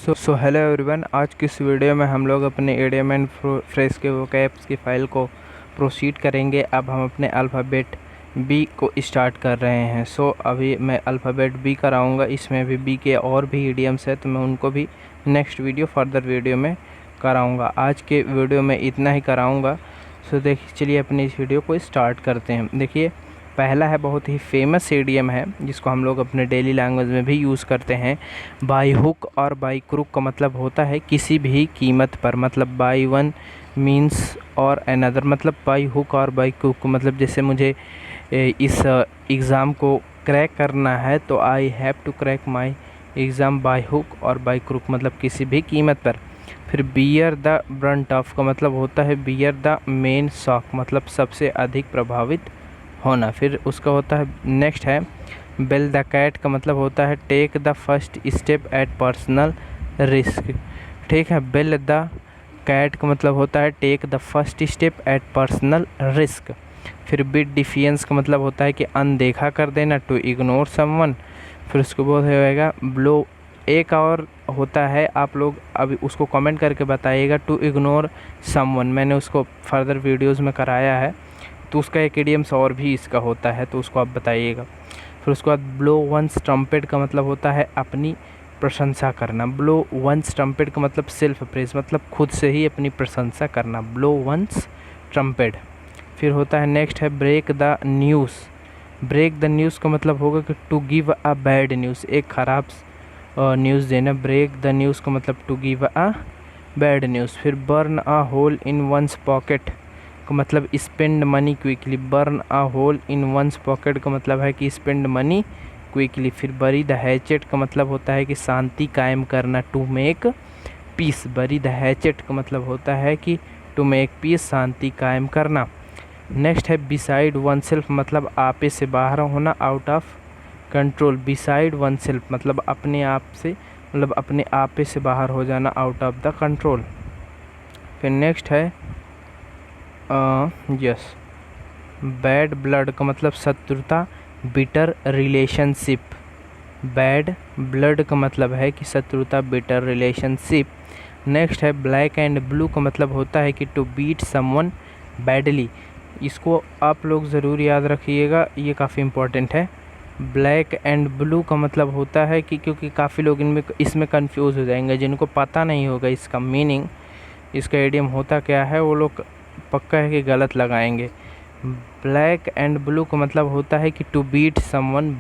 So hello everyone, आज की इस वीडियो में हम लोग अपने इडियम एंड फ्रेज के वोकैब्स की फ़ाइल को प्रोसीड करेंगे। अब हम अपने अल्फ़ाबेट बी को स्टार्ट कर रहे हैं। अभी मैं अल्फ़ाबेट बी कराऊंगा। इसमें भी बी के और भी इडियम्स है, तो मैं उनको भी नेक्स्ट फर्दर वीडियो में कराऊंगा। आज के वीडियो में इतना ही कराऊंगा। देखिए, चलिए अपनी इस वीडियो को स्टार्ट करते हैं। देखिए, पहला है, बहुत ही फेमस इडियम है जिसको हम लोग अपने डेली लैंग्वेज में भी यूज़ करते हैं। बाई हुक और बाई क्रुक का मतलब होता है किसी भी कीमत पर। मतलब बाई वन मीन्स और अनदर, मतलब बाई हुक और बाई क्रुक मतलब जैसे मुझे इस एग्ज़ाम को क्रैक करना है तो I have to crack my exam by hook और बाई क्रुक, मतलब किसी भी कीमत पर। फिर बियर द ब्रंट ऑफ का मतलब होता है बियर द मेन शॉक, मतलब सबसे अधिक प्रभावित होना। फिर उसका होता है, नेक्स्ट है बिल द कैट का मतलब होता है take the first step at personal risk. ठीक है, बिल द कैट का मतलब होता है take the first step at personal risk. फिर बिट डिफियंस का मतलब होता है कि अनदेखा कर देना, टू इग्नोर समवन। फिर उसको बोल होगा ब्लो। एक और होता है, आप लोग अभी उसको कमेंट करके बताइएगा, टू इग्नोर समवन। मैंने उसको फर्दर वीडियोस में कराया है, तो उसका एक इडियम्स और भी इसका होता है, तो उसको आप बताइएगा। फिर उसके बाद ब्लो वंस ट्रम्पेट का मतलब होता है अपनी प्रशंसा करना। ब्लो वंस ट्रम्पेट का मतलब सेल्फ प्रेज, मतलब खुद से ही अपनी प्रशंसा करना, ब्लो वंस ट्रम्पेट। फिर होता है, नेक्स्ट है break the news. Break the news का मतलब होगा कि to give a bad news, एक ख़राब न्यूज़ देना। ब्रेक द न्यूज़ का मतलब to give a bad news. फिर burn a hole in one's pocket का मतलब spend money quickly. Burn a hole in one's pocket का मतलब है कि स्पेंड मनी क्विकली। फिर बरी द हैचेट का मतलब होता है कि शांति कायम करना, to make peace. Bury the hatchet का मतलब होता है कि टू मेक पीस, शांति कायम करना। नेक्स्ट है बिसाइड वन सेल्फ, मतलब आपे से बाहर होना, out of control. Beside one self मतलब अपने आप से, मतलब अपने आपे से बाहर हो जाना, आउट ऑफ द कंट्रोल। फिर नेक्स्ट है यस बैड ब्लड का मतलब शत्रुता, बिटर रिलेशनशिप। बैड ब्लड का मतलब है कि शत्रुता, बिटर रिलेशनशिप। नेक्स्ट है ब्लैक एंड ब्लू का मतलब होता है कि टू बीट समवन बैडली। इसको आप लोग ज़रूर याद रखिएगा, ये काफ़ी इम्पोर्टेंट है। ब्लैक एंड ब्लू का मतलब होता है कि, क्योंकि काफ़ी लोग इसमें कंफ्यूज हो जाएंगे, जिनको पता नहीं होगा इसका मीनिंग, इसका इडियम होता क्या है, वो लोग पक्का है कि गलत लगाएंगे। ब्लैक एंड ब्लू का मतलब होता है कि टू बीट समवन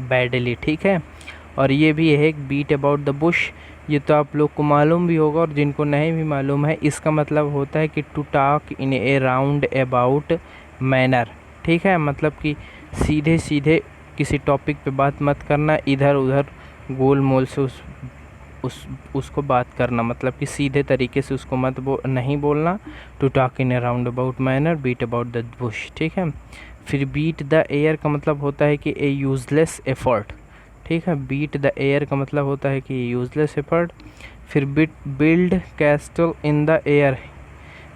बैडली। ठीक है, और ये भी है एक बीट अबाउट द बुश, ये तो आप लोग को मालूम भी होगा, और जिनको नहीं भी मालूम है, इसका मतलब होता है कि to talk in a roundabout manner. ठीक है, मतलब कि सीधे सीधे किसी टॉपिक पे बात मत करना, इधर उधर गोल मोल से उसको बात करना, मतलब कि सीधे तरीके से उसको नहीं बोलना। To talk in a roundabout manner, beat about the bush. ठीक है, फिर बीट द एयर का मतलब होता है कि ए यूजलेस एफर्ट। ठीक है, बीट द एयर का मतलब होता है कि यूजलेस एफर्ट। फिर build castle in the air,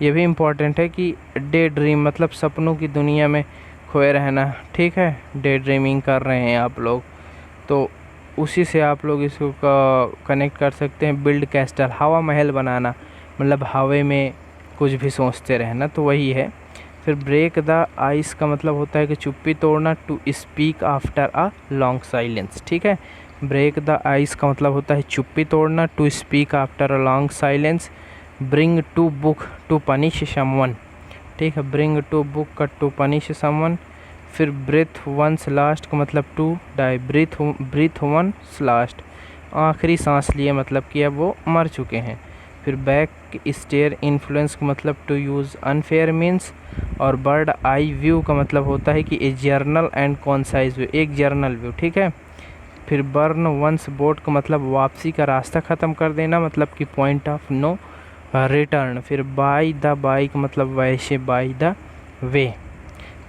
ये भी इम्पॉर्टेंट है कि डे ड्रीम मतलब सपनों की दुनिया में खोए रहना। ठीक है, डे ड्रीमिंग कर रहे हैं आप लोग, तो उसी से आप लोग इसको कनेक्ट कर सकते हैं। बिल्ड कैस्टल, हवा महल बनाना, मतलब हवा में कुछ भी सोचते रहना, तो वही है। फिर ब्रेक द आइस का मतलब होता है कि चुप्पी तोड़ना, to speak after a long silence. ठीक है, ब्रेक द आइस का मतलब होता है चुप्पी तोड़ना, to speak after a long silence. Bring to book to punish someone. ठीक है, ब्रिंग टू बुक का टू पनिश समवन। फिर ब्रीथ वंस लास्ट का मतलब to die. Breathe one's last, आखिरी सांस लिए, मतलब कि अब वो मर चुके हैं। फिर बैक स्टेयर इन्फ्लुएंस का मतलब टू यूज़ अनफेयर मीन्स। और बर्ड आई व्यू का मतलब होता है कि ए जर्नल एंड कॉन्साइज व्यू, एक जर्नल व्यू। ठीक है, फिर बर्न वंस बोट का मतलब वापसी का रास्ता ख़त्म कर देना, मतलब कि पॉइंट ऑफ नो रिटर्न। फिर बाय द बाई का मतलब वैसे, बाय द वे।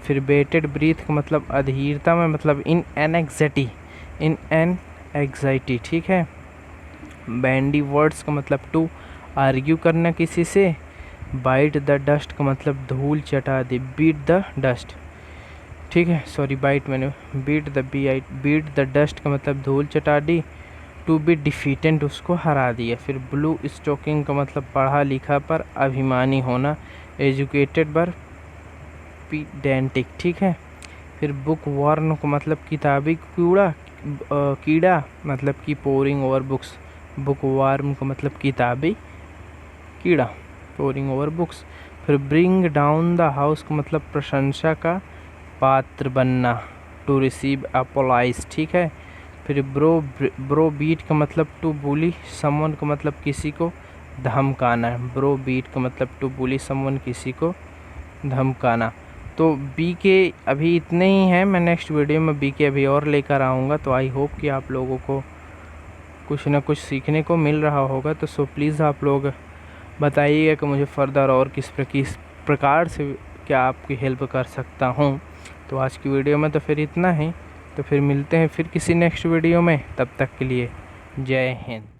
फिर बेटेड ब्रीथ का मतलब अधीरता में, मतलब इन एन एग्जाइटी। ठीक है, बैंडी वर्ड्स का मतलब टू आर्ग्यू करना किसी से। बाइट द डस्ट का मतलब धूल चटा दे, बीट द डस्ट। ठीक है, सॉरी बाइट मैंने बीट द डस्ट का मतलब धूल चटा दी। टू बी डिफीटेंट, उसको हरा दिया। फिर ब्लू स्टोकिंग का मतलब पढ़ा लिखा पर अभिमानी होना, एजुकेटेड पर पीडेंटिक, ठीक है। फिर बुक वर्म का मतलब किताबी कीड़ा मतलब कि pouring over books, book worm का मतलब किताबी कीड़ा, पोरिंग ओवर बुक्स। फिर ब्रिंग डाउन द हाउस का मतलब प्रशंसा का पात्र बनना, टू रिसीव अपोलाइज, ठीक है। फिर ब्रो बीट का मतलब टू बुली समवन का मतलब किसी को धमकाना, ब्रो बीट का मतलब टू बुली समवन किसी को धमकाना। तो बी के अभी इतने ही हैं, मैं नेक्स्ट वीडियो में बी के अभी और लेकर आऊँगा। तो आई होप कि आप लोगों को कुछ ना कुछ सीखने को मिल रहा होगा। तो सो प्लीज़ आप लोग बताइएगा कि मुझे फर्दर और किस प्रकार से क्या आपकी हेल्प कर सकता हूँ। तो आज की वीडियो में तो फिर इतना ही, तो फिर मिलते हैं फिर किसी नेक्स्ट वीडियो में, तब तक के लिए जय हिंद।